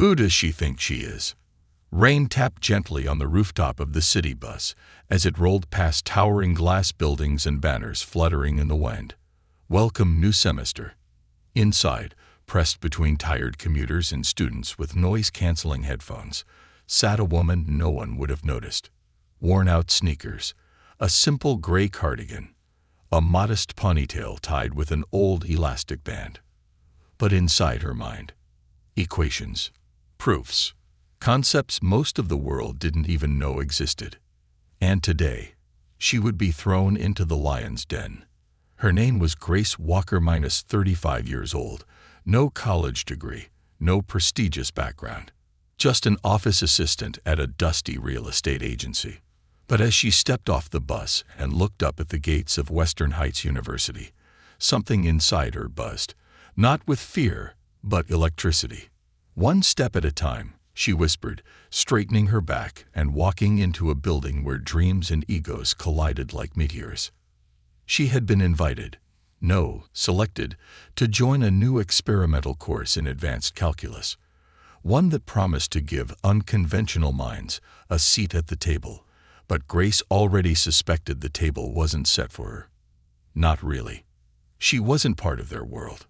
Who does she think she is? Rain tapped gently on the rooftop of the city bus as it rolled past towering glass buildings and banners fluttering in the wind. Welcome, new semester. Inside, pressed between tired commuters and students with noise-canceling headphones, sat a woman no one would have noticed. Worn-out sneakers, a simple gray cardigan, a modest ponytail tied with an old elastic band. But inside her mind, equations, proofs, concepts most of the world didn't even know existed. And today, she would be thrown into the lion's den. Her name was Grace Walker, 35 years old, no college degree, no prestigious background, just an office assistant at a dusty real estate agency. But as she stepped off the bus and looked up at the gates of Western Heights University, something inside her buzzed, not with fear, but electricity. One step at a time, she whispered, straightening her back and walking into a building where dreams and egos collided like meteors. She had been invited, no, selected, to join a new experimental course in advanced calculus, one that promised to give unconventional minds a seat at the table. But Grace already suspected the table wasn't set for her. Not really. She wasn't part of their world.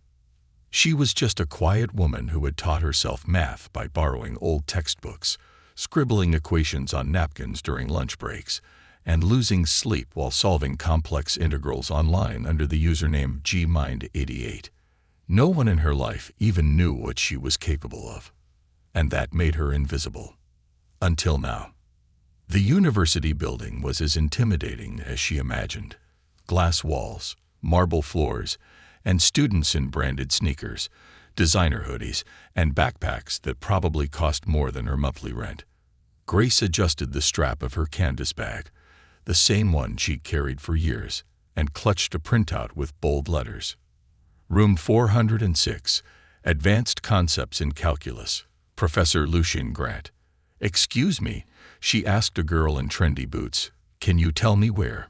She was just a quiet woman who had taught herself math by borrowing old textbooks, scribbling equations on napkins during lunch breaks, and losing sleep while solving complex integrals online under the username gmind88. No one in her life even knew what she was capable of, and that made her invisible. Until now. The university building was as intimidating as she imagined. Glass walls, marble floors, and students in branded sneakers, designer hoodies, and backpacks that probably cost more than her monthly rent. Grace adjusted the strap of her canvas bag, the same one she'd carried for years, and clutched a printout with bold letters. Room 406, Advanced Concepts in Calculus, Professor Lucien Grant. Excuse me, she asked a girl in trendy boots. Can you tell me where?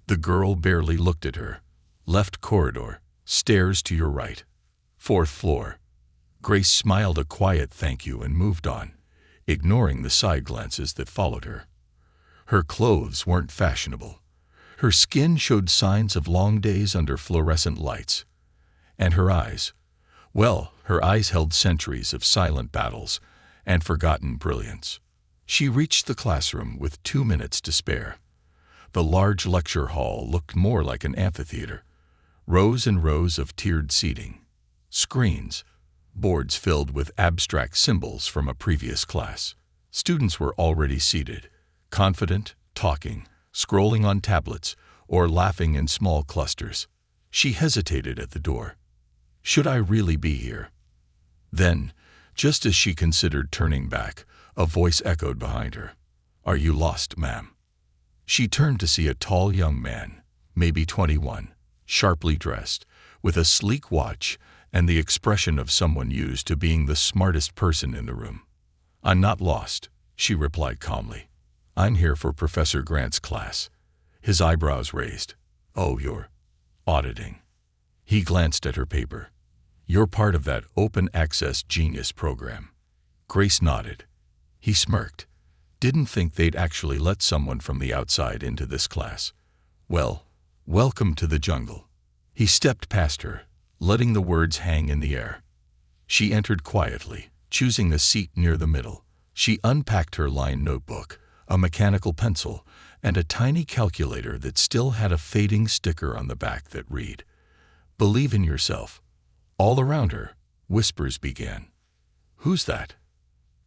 The girl barely looked at her. Left corridor, stairs to your right. 4th floor. Grace smiled a quiet thank you and moved on, ignoring the side glances that followed her. Her clothes weren't fashionable. Her skin showed signs of long days under fluorescent lights. And her eyes, well, her eyes held centuries of silent battles and forgotten brilliance. She reached the classroom with 2 minutes to spare. The large lecture hall looked more like an amphitheater. Rows and rows of tiered seating. Screens. Boards filled with abstract symbols from a previous class. Students were already seated, confident, talking, scrolling on tablets, or laughing in small clusters. She hesitated at the door. Should I really be here? Then, just as she considered turning back, a voice echoed behind her. Are you lost, ma'am? She turned to see a tall young man, maybe 21, sharply dressed, with a sleek watch and the expression of someone used to being the smartest person in the room. I'm not lost, she replied calmly. I'm here for Professor Grant's class. His eyebrows raised. Oh, you're auditing. He glanced at her paper. You're part of that open access genius program. Grace nodded. He smirked. Didn't think they'd actually let someone from the outside into this class. Well, welcome to the jungle. He stepped past her, letting the words hang in the air. She entered quietly, choosing a seat near the middle. She unpacked her lined notebook, a mechanical pencil, and a tiny calculator that still had a fading sticker on the back that read, Believe in yourself. All around her, whispers began. Who's that?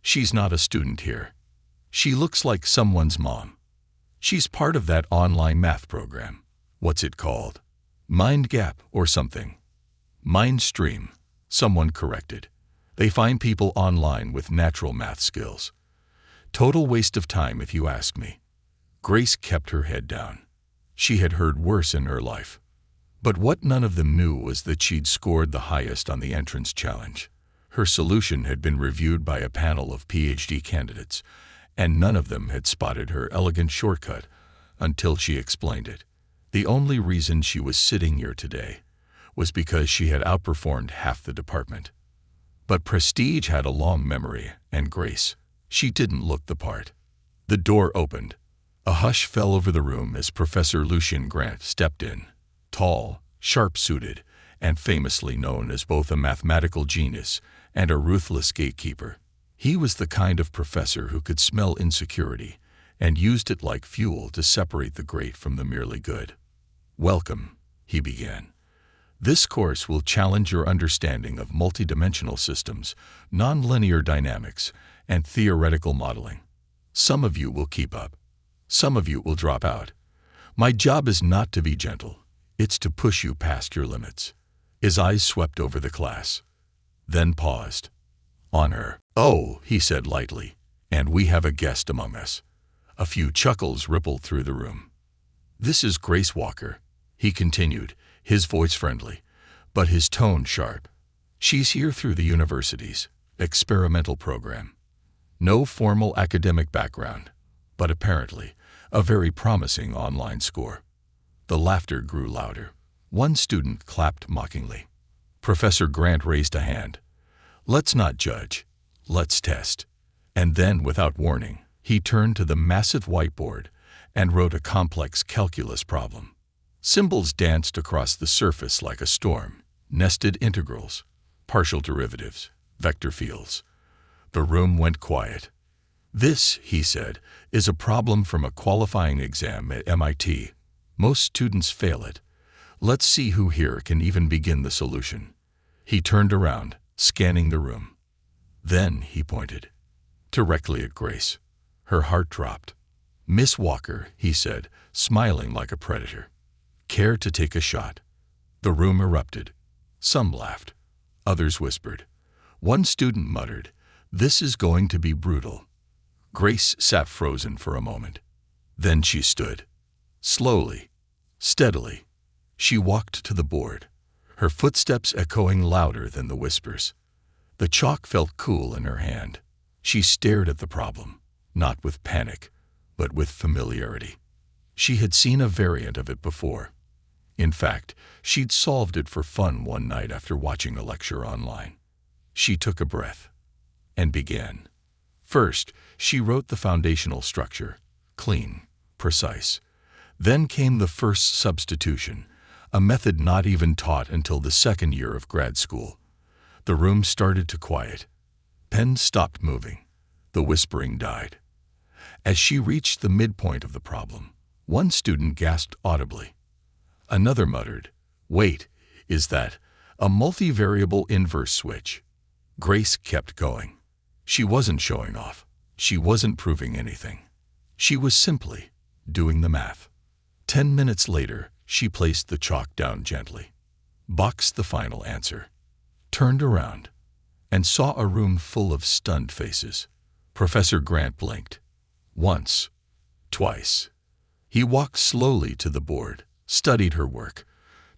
She's not a student here. She looks like someone's mom. She's part of that online math program. What's it called? Mind Gap or something. Mind Stream, someone corrected. They find people online with natural math skills. Total waste of time if you ask me. Grace kept her head down. She had heard worse in her life. But what none of them knew was that she'd scored the highest on the entrance challenge. Her solution had been reviewed by a panel of PhD candidates, and none of them had spotted her elegant shortcut until she explained it. The only reason she was sitting here today was because she had outperformed half the department. But Prestige had a long memory, and Grace, she didn't look the part. The door opened. A hush fell over the room as Professor Lucian Grant stepped in, tall, sharp-suited, and famously known as both a mathematical genius and a ruthless gatekeeper. He was the kind of professor who could smell insecurity and used it like fuel to separate the great from the merely good. "Welcome," he began. "This course will challenge your understanding of multidimensional systems, nonlinear dynamics, and theoretical modeling. Some of you will keep up. Some of you will drop out. My job is not to be gentle. It's to push you past your limits." His eyes swept over the class, then paused. "On her." "Oh," he said lightly, "and we have a guest among us." A few chuckles rippled through the room. "This is Grace Walker," he continued, his voice friendly, but his tone sharp. "She's here through the university's experimental program. No formal academic background, but apparently a very promising online score." The laughter grew louder. One student clapped mockingly. Professor Grant raised a hand. "Let's not judge. Let's test." And then, without warning, he turned to the massive whiteboard and wrote a complex calculus problem. Symbols danced across the surface like a storm: nested integrals, partial derivatives, vector fields. The room went quiet. "This," he said, "is a problem from a qualifying exam at MIT. Most students fail it. Let's see who here can even begin the solution." He turned around, scanning the room. Then he pointed directly at Grace. Her heart dropped. "Miss Walker," he said, smiling like a predator. "Care to take a shot?" The room erupted. Some laughed. Others whispered. One student muttered, "This is going to be brutal." Grace sat frozen for a moment. Then she stood. Slowly, steadily, she walked to the board, her footsteps echoing louder than the whispers. The chalk felt cool in her hand. She stared at the problem, not with panic, but with familiarity. She had seen a variant of it before. In fact, she'd solved it for fun one night after watching a lecture online. She took a breath and began. First, she wrote the foundational structure, clean, precise. Then came the first substitution, a method not even taught until the second year of grad school. The room started to quiet. Pens stopped moving. The whispering died. As she reached the midpoint of the problem, one student gasped audibly. Another muttered, "Wait, is that a multivariable inverse switch?" Grace kept going. She wasn't showing off. She wasn't proving anything. She was simply doing the math. 10 minutes later, she placed the chalk down gently, boxed the final answer, turned around, and saw a room full of stunned faces. Professor Grant blinked. Once, twice. He walked slowly to the board, studied her work,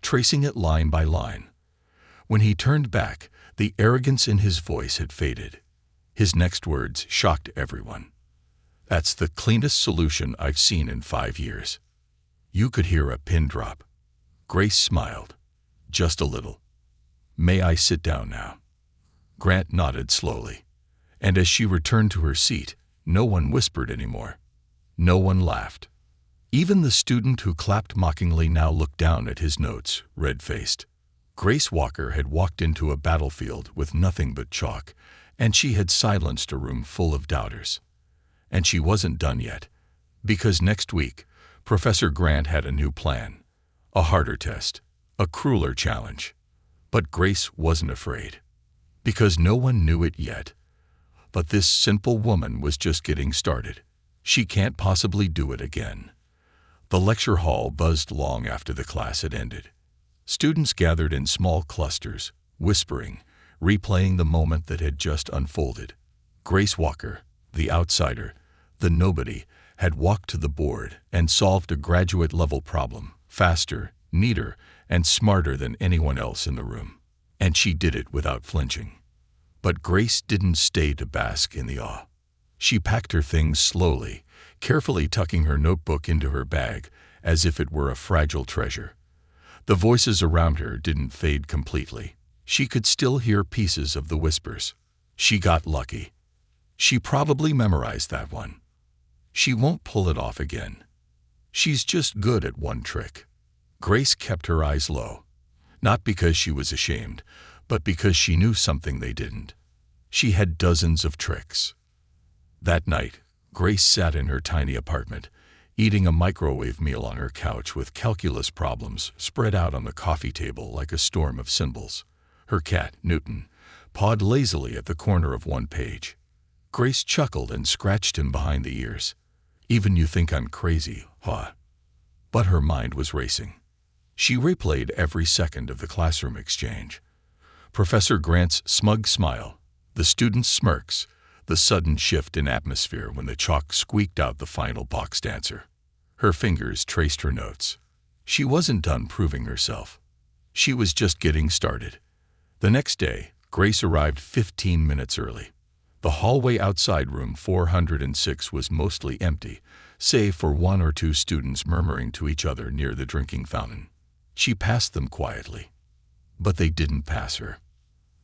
tracing it line by line. When he turned back, the arrogance in his voice had faded. His next words shocked everyone. "That's the cleanest solution I've seen in 5 years." You could hear a pin drop. Grace smiled, just a little. "May I sit down now?" Grant nodded slowly, and as she returned to her seat, no one whispered anymore. No one laughed. Even the student who clapped mockingly now looked down at his notes, red-faced. Grace Walker had walked into a battlefield with nothing but chalk, and she had silenced a room full of doubters. And she wasn't done yet, because next week, Professor Grant had a new plan, a harder test, a crueler challenge. But Grace wasn't afraid, because no one knew it yet. But this simple woman was just getting started. She can't possibly do it again. The lecture hall buzzed long after the class had ended. Students gathered in small clusters, whispering, replaying the moment that had just unfolded. Grace Walker, the outsider, the nobody, had walked to the board and solved a graduate-level problem, faster, neater, and smarter than anyone else in the room. And she did it without flinching. But Grace didn't stay to bask in the awe. She packed her things slowly, carefully tucking her notebook into her bag as if it were a fragile treasure. The voices around her didn't fade completely. She could still hear pieces of the whispers. She got lucky. She probably memorized that one. She won't pull it off again. She's just good at one trick. Grace kept her eyes low, not because she was ashamed, but because she knew something they didn't. She had dozens of tricks. That night, Grace sat in her tiny apartment, eating a microwave meal on her couch with calculus problems spread out on the coffee table like a storm of symbols. Her cat, Newton, pawed lazily at the corner of one page. Grace chuckled and scratched him behind the ears. "Even you think I'm crazy, huh?" But her mind was racing. She replayed every second of the classroom exchange. Professor Grant's smug smile, the students' smirks, the sudden shift in atmosphere when the chalk squeaked out the final boxed answer. Her fingers traced her notes. She wasn't done proving herself. She was just getting started. The next day, Grace arrived 15 minutes early. The hallway outside room 406 was mostly empty, save for one or two students murmuring to each other near the drinking fountain. She passed them quietly. But they didn't pass her.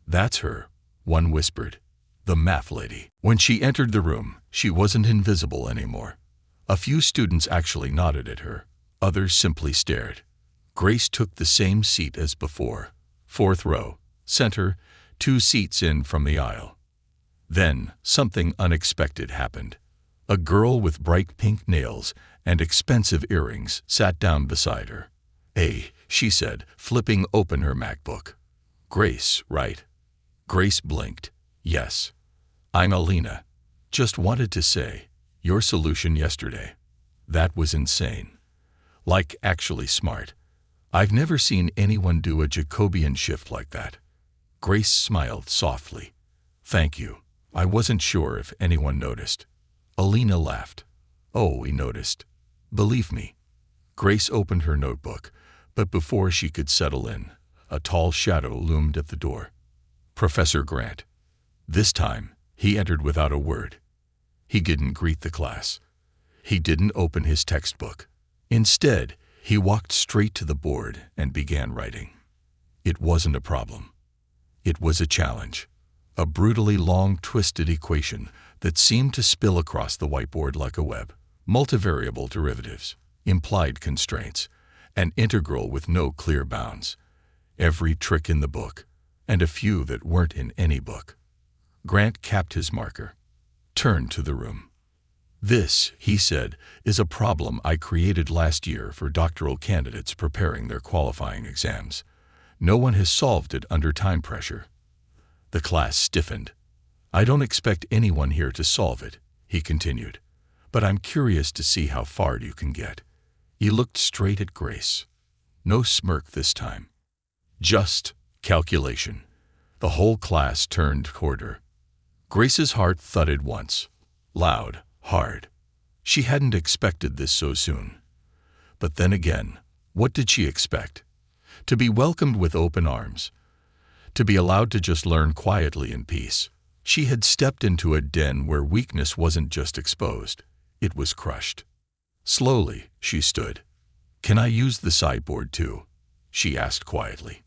"That's her," one whispered. "The math lady." When she entered the room, she wasn't invisible anymore. A few students actually nodded at her. Others simply stared. Grace took the same seat as before. 4th row, center, 2 seats in from the aisle. Then, something unexpected happened. A girl with bright pink nails and expensive earrings sat down beside her. "Hey," she said, flipping open her MacBook. "Grace, right?" Grace blinked. "Yes. I'm Alina. Just wanted to say, your solution yesterday. That was insane. Like, actually smart. I've never seen anyone do a Jacobian shift like that." Grace smiled softly. "Thank you. I wasn't sure if anyone noticed." Alina laughed. "Oh, we noticed. Believe me." Grace opened her notebook, but before she could settle in, a tall shadow loomed at the door. Professor Grant. This time, he entered without a word. He didn't greet the class. He didn't open his textbook. Instead, he walked straight to the board and began writing. It wasn't a problem. It was a challenge. A brutally long, twisted equation that seemed to spill across the whiteboard like a web. Multivariable derivatives, implied constraints, an integral with no clear bounds. Every trick in the book, and a few that weren't in any book. Grant capped his marker, turned to the room. "This," he said, "is a problem I created last year for doctoral candidates preparing their qualifying exams. No one has solved it under time pressure." The class stiffened. "I don't expect anyone here to solve it," he continued, "but I'm curious to see how far you can get." He looked straight at Grace. No smirk this time. Just calculation. The whole class turned toward her. Grace's heart thudded once. Loud, hard. She hadn't expected this so soon. But then again, what did she expect? To be welcomed with open arms. To be allowed to just learn quietly in peace. She had stepped into a den where weakness wasn't just exposed, it was crushed. Slowly, she stood. "Can I use the sideboard too?" she asked quietly.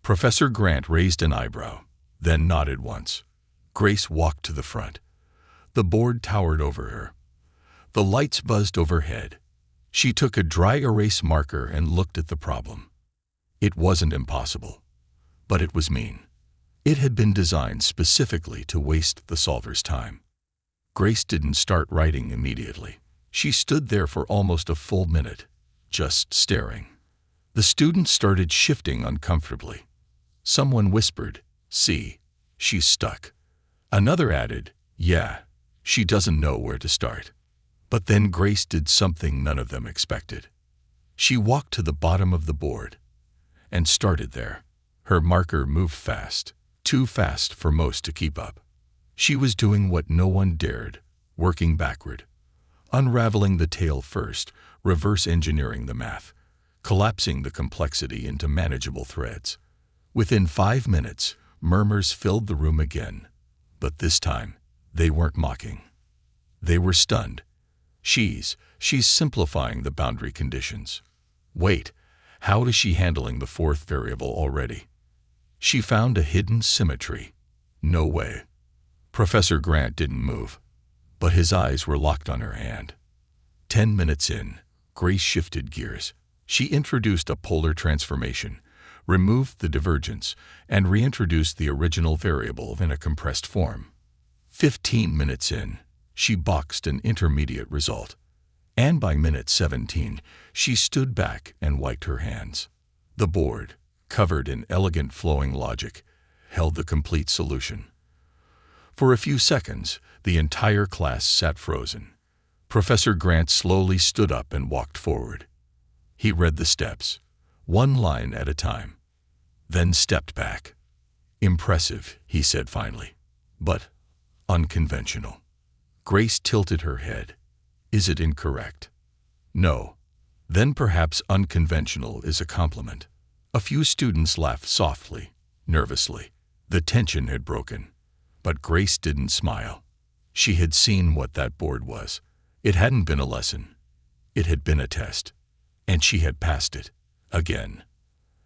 Professor Grant raised an eyebrow, then nodded once. Grace walked to the front. The board towered over her. The lights buzzed overhead. She took a dry erase marker and looked at the problem. It wasn't impossible, but it was mean. It had been designed specifically to waste the solver's time. Grace didn't start writing immediately. She stood there for almost a full minute, just staring. The students started shifting uncomfortably. Someone whispered, "See, she's stuck." Another added, "Yeah, she doesn't know where to start." But then Grace did something none of them expected. She walked to the bottom of the board and started there. Her marker moved fast, too fast for most to keep up. She was doing what no one dared, working backward. Unraveling the tale first, reverse engineering the math, collapsing the complexity into manageable threads. Within 5 minutes, murmurs filled the room again. But this time, they weren't mocking. They were stunned. She's simplifying the boundary conditions. Wait, how is she handling the 4th variable already? She found a hidden symmetry. No way. Professor Grant didn't move, but his eyes were locked on her hand. 10 minutes in, Grace shifted gears. She introduced a polar transformation, removed the divergence, and reintroduced the original variable in a compressed form. 15 minutes in, she boxed an intermediate result. And by minute 17, she stood back and wiped her hands. The board, covered in elegant flowing logic, held the complete solution. For a few seconds, the entire class sat frozen. Professor Grant slowly stood up and walked forward. He read the steps, one line at a time, then stepped back. "Impressive," he said finally, "but unconventional." Grace tilted her head. "Is it incorrect?" "No." "Then perhaps unconventional is a compliment." A few students laughed softly, nervously. The tension had broken. But Grace didn't smile. She had seen what that board was. It hadn't been a lesson. It had been a test. And she had passed it. Again.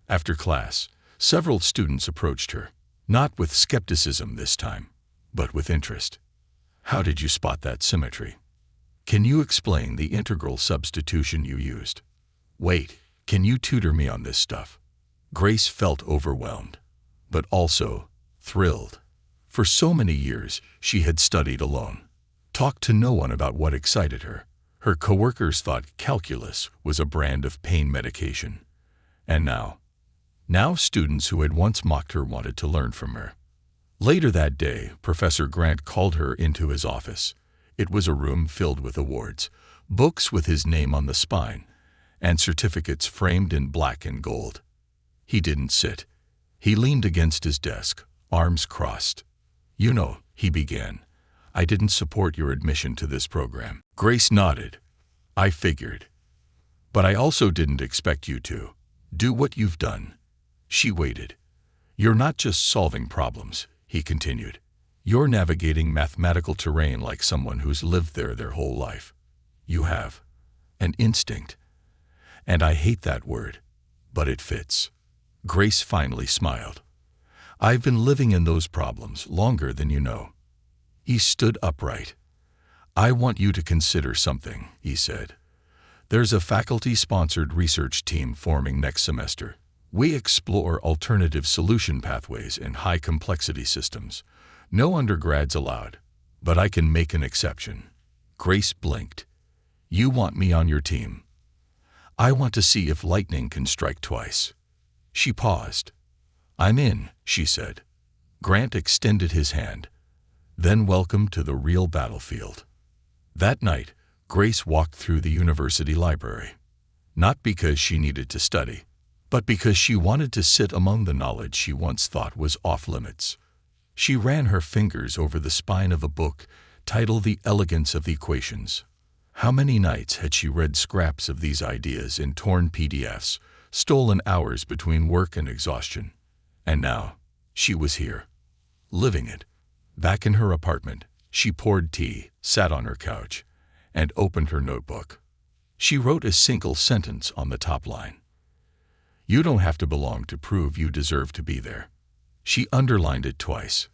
After class, several students approached her, not with skepticism this time, but with interest. "How did you spot that symmetry? Can you explain the integral substitution you used? Wait, can you tutor me on this stuff?" Grace felt overwhelmed, but also thrilled. For so many years, she had studied alone, talked to no one about what excited her. Her coworkers thought calculus was a brand of pain medication. And now students who had once mocked her wanted to learn from her. Later that day, Professor Grant called her into his office. It was a room filled with awards, books with his name on the spine, and certificates framed in black and gold. He didn't sit. He leaned against his desk, arms crossed. "You know," he began, "I didn't support your admission to this program." Grace nodded. "I figured. But I also didn't expect you to do what you've done." She waited. "You're not just solving problems," he continued. "You're navigating mathematical terrain like someone who's lived there their whole life. You have an instinct. And I hate that word, but it fits." Grace finally smiled. "I've been living in those problems longer than you know." He stood upright. "I want you to consider something," he said. "There's a faculty-sponsored research team forming next semester. We explore alternative solution pathways in high-complexity systems. No undergrads allowed, but I can make an exception." Grace blinked. "You want me on your team?" "I want to see if lightning can strike twice." She paused. "I'm in," she said. Grant extended his hand. "Then welcome to the real battlefield." That night, Grace walked through the university library. Not because she needed to study, but because she wanted to sit among the knowledge she once thought was off-limits. She ran her fingers over the spine of a book titled The Elegance of Equations. How many nights had she read scraps of these ideas in torn PDFs, stolen hours between work and exhaustion? And now, she was here, living it. Back in her apartment, she poured tea, sat on her couch, and opened her notebook. She wrote a single sentence on the top line. "You don't have to belong to prove you deserve to be there." She underlined it twice,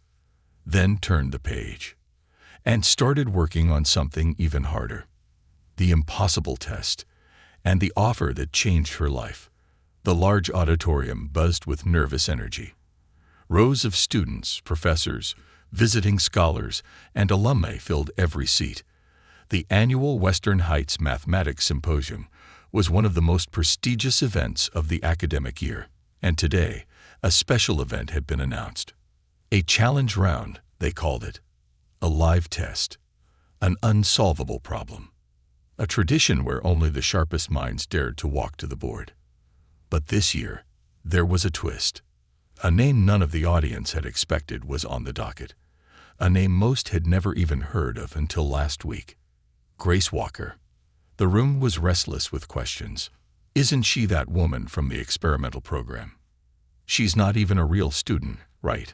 then turned the page, and started working on something even harder. The impossible test, and the offer that changed her life. The large auditorium buzzed with nervous energy. Rows of students, professors, visiting scholars, and alumni filled every seat. The annual Western Heights Mathematics Symposium was one of the most prestigious events of the academic year, and today, a special event had been announced. A challenge round, they called it. A live test. An unsolvable problem. A tradition where only the sharpest minds dared to walk to the board. But this year, there was a twist. A name none of the audience had expected was on the docket. A name most had never even heard of until last week. Grace Walker. The room was restless with questions. Isn't she that woman from the experimental program? She's not even a real student, right?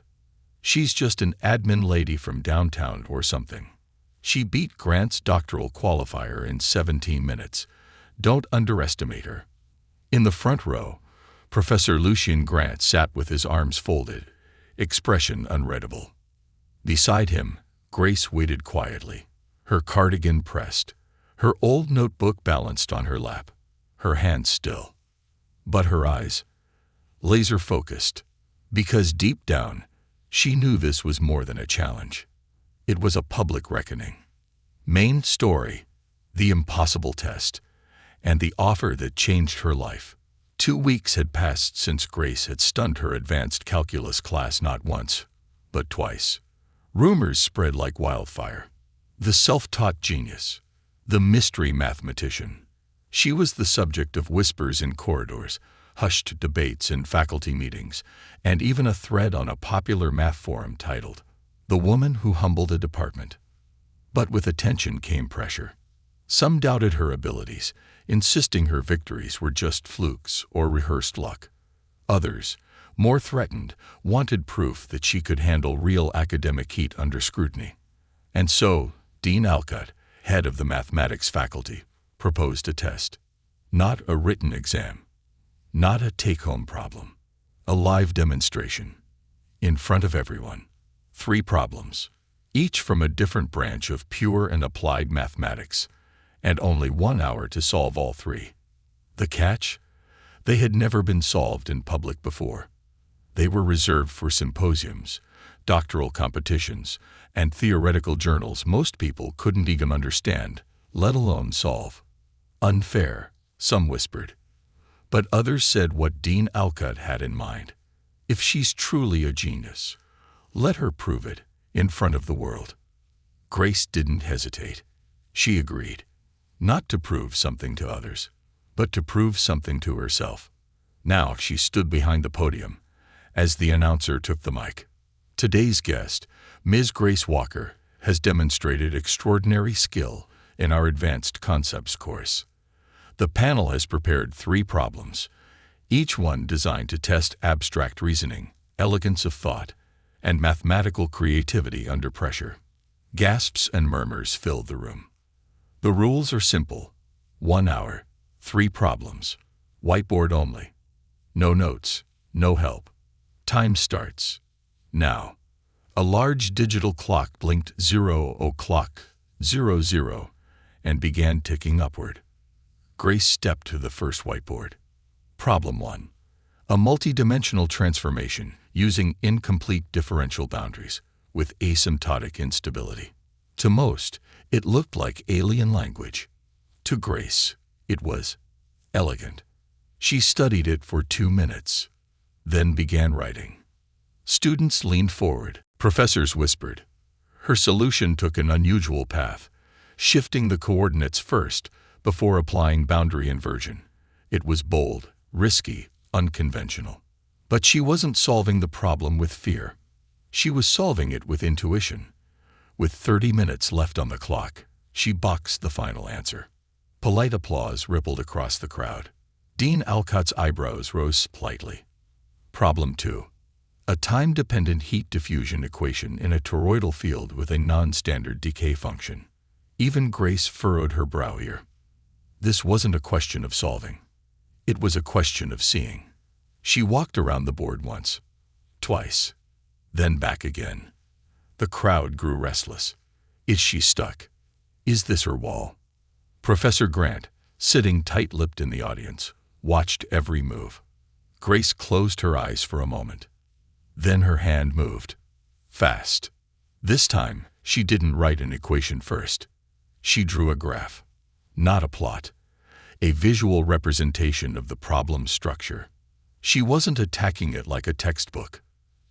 She's just an admin lady from downtown or something. She beat Grant's doctoral qualifier in 17 minutes. Don't underestimate her. In the front row, Professor Lucien Grant sat with his arms folded, expression unreadable. Beside him, Grace waited quietly, her cardigan pressed, her old notebook balanced on her lap, her hands still. But her eyes, laser-focused, because deep down, she knew this was more than a challenge. It was a public reckoning. Main story, the impossible test, and the offer that changed her life. 2 weeks had passed since Grace had stunned her advanced calculus class not once, but twice. Rumors spread like wildfire. The self-taught genius, the mystery mathematician. She was the subject of whispers in corridors, hushed debates in faculty meetings, and even a thread on a popular math forum titled, "The Woman Who Humbled a Department." But with attention came pressure. Some doubted her abilities, insisting her victories were just flukes or rehearsed luck. Others, more threatened, wanted proof that she could handle real academic heat under scrutiny. And so, Dean Alcott, head of the mathematics faculty, proposed a test. Not a written exam. Not a take-home problem. A live demonstration. In front of everyone. 3 problems, each from a different branch of pure and applied mathematics, and only 1 hour to solve all 3. The catch? They had never been solved in public before. They were reserved for symposiums, doctoral competitions, and theoretical journals most people couldn't even understand, let alone solve. Unfair, some whispered. But others said what Dean Alcott had in mind. If she's truly a genius, let her prove it in front of the world. Grace didn't hesitate. She agreed. Not to prove something to others, but to prove something to herself. Now she stood behind the podium, as the announcer took the mic. Today's guest, Ms. Grace Walker, has demonstrated extraordinary skill in our Advanced Concepts course. The panel has prepared 3 problems, each one designed to test abstract reasoning, elegance of thought, and mathematical creativity under pressure. Gasps and murmurs filled the room. The rules are simple. 1 hour, 3 problems, whiteboard only. No notes, no help. Time starts now. A large digital clock blinked 00:00 and began ticking upward. Grace stepped to the first whiteboard. Problem 1. A multidimensional transformation using incomplete differential boundaries with asymptotic instability. To most, it looked like alien language. To Grace, it was elegant. She studied it for 2 minutes, then began writing. Students leaned forward. Professors whispered. Her solution took an unusual path, shifting the coordinates first before applying boundary inversion. It was bold, risky, unconventional. But she wasn't solving the problem with fear. She was solving it with intuition. With 30 minutes left on the clock, she boxed the final answer. Polite applause rippled across the crowd. Dean Alcott's eyebrows rose slightly. Problem 2. A time-dependent heat diffusion equation in a toroidal field with a non-standard decay function. Even Grace furrowed her brow here. This wasn't a question of solving. It was a question of seeing. She walked around the board once, twice, then back again. The crowd grew restless. Is she stuck? Is this her wall? Professor Grant, sitting tight-lipped in the audience, watched every move. Grace closed her eyes for a moment. Then her hand moved. Fast. This time, she didn't write an equation first. She drew a graph. Not a plot. A visual representation of the problem's structure. She wasn't attacking it like a textbook.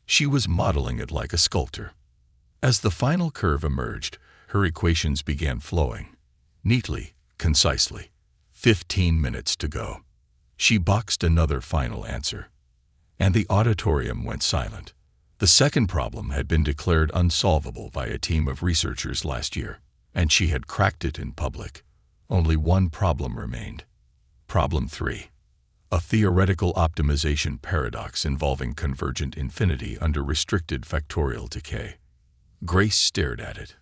She was modeling it like a sculptor. As the final curve emerged, her equations began flowing. Neatly, concisely. 15 minutes to go. She boxed another final answer. And the auditorium went silent. The second problem had been declared unsolvable by a team of researchers last year, and she had cracked it in public. Only one problem remained. Problem 3. A theoretical optimization paradox involving convergent infinity under restricted factorial decay. Grace stared at it.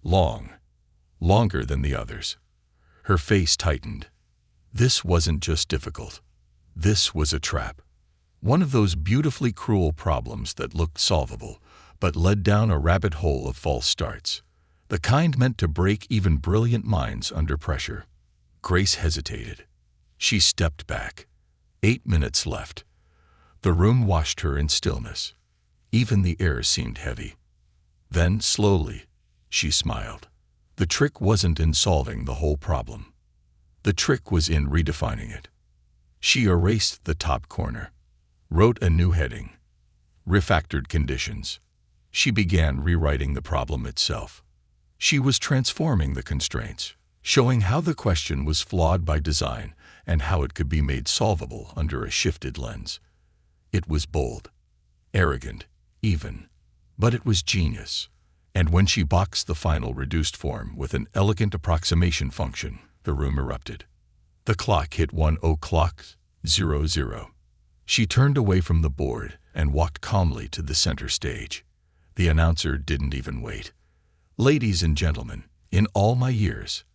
Longer than the others. Her face tightened. This wasn't just difficult. This was a trap. One of those beautifully cruel problems that looked solvable, but led down a rabbit hole of false starts. The kind meant to break even brilliant minds under pressure. Grace hesitated. She stepped back. 8 minutes left. The room washed her in stillness. Even the air seemed heavy. Then, slowly, she smiled. The trick wasn't in solving the whole problem. The trick was in redefining it. She erased the top corner, wrote a new heading, refactored conditions. She began rewriting the problem itself. She was transforming the constraints, showing how the question was flawed by design and how it could be made solvable under a shifted lens. It was bold, arrogant, even, but it was genius. And when she boxed the final reduced form with an elegant approximation function, the room erupted. The clock hit 1:00. She turned away from the board and walked calmly to the center stage. The announcer didn't even wait. "Ladies and gentlemen, in all my years,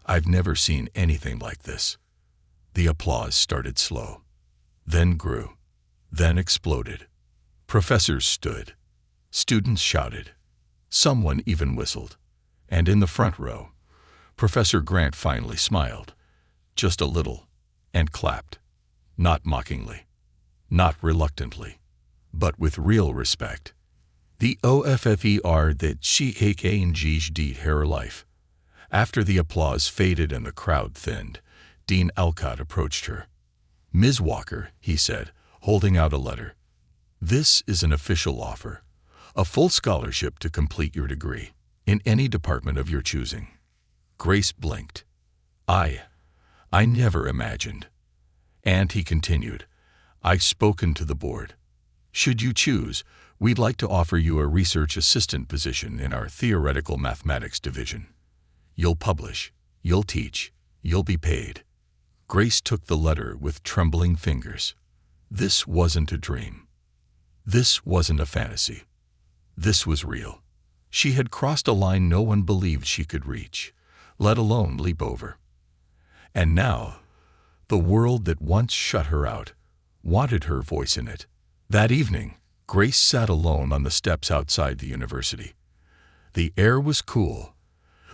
I've never seen anything like this." The applause started slow, then grew, then exploded. Professors stood. Students shouted. Someone even whistled. And in the front row, Professor Grant finally smiled, just a little, and clapped. Not mockingly, not reluctantly, but with real respect. The OFFER that she engaged her life. After the applause faded and the crowd thinned, Dean Alcott approached her. "Ms. Walker," he said, holding out a letter. "This is an official offer. A full scholarship to complete your degree, in any department of your choosing." Grace blinked. I never imagined." And he continued, "I've spoken to the board. Should you choose, we'd like to offer you a research assistant position in our theoretical mathematics division. You'll publish, you'll teach, you'll be paid." Grace took the letter with trembling fingers. This wasn't a dream. This wasn't a fantasy. This was real. She had crossed a line no one believed she could reach, let alone leap over. And now, the world that once shut her out wanted her voice in it. That evening, Grace sat alone on the steps outside the university. The air was cool.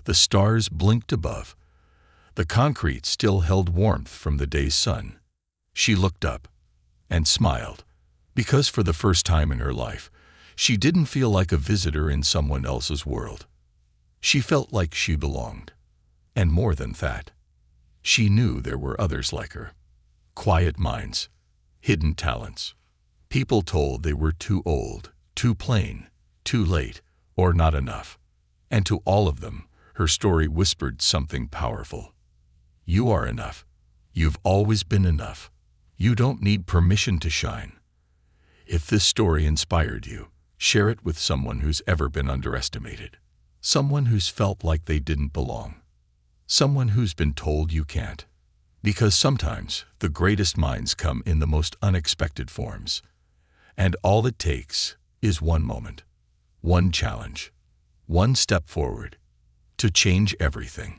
The stars blinked above. The concrete still held warmth from the day's sun. She looked up and smiled, because for the first time in her life, she didn't feel like a visitor in someone else's world. She felt like she belonged. And more than that, she knew there were others like her. Quiet minds, hidden talents. People told they were too old, too plain, too late, or not enough. And to all of them, her story whispered something powerful. You are enough. You've always been enough. You don't need permission to shine. If this story inspired you, share it with someone who's ever been underestimated. Someone who's felt like they didn't belong. Someone who's been told you can't. Because sometimes the greatest minds come in the most unexpected forms. And all it takes is one moment, one challenge, one step forward to change everything.